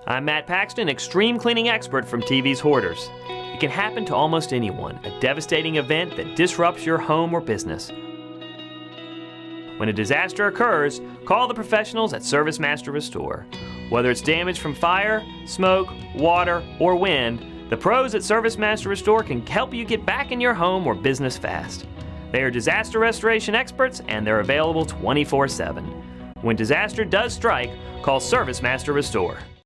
I'm Matt Paxton, extreme cleaning expert from TV's Hoarders. It can happen to almost anyone, a devastating event that disrupts your home or business. When a disaster occurs, call the professionals at ServiceMaster Restore. Whether it's damage from fire, smoke, water, or wind, the pros at ServiceMaster Restore can help you get back in your home or business fast. They are disaster restoration experts and they're available 24/7. When disaster does strike, call ServiceMaster Restore.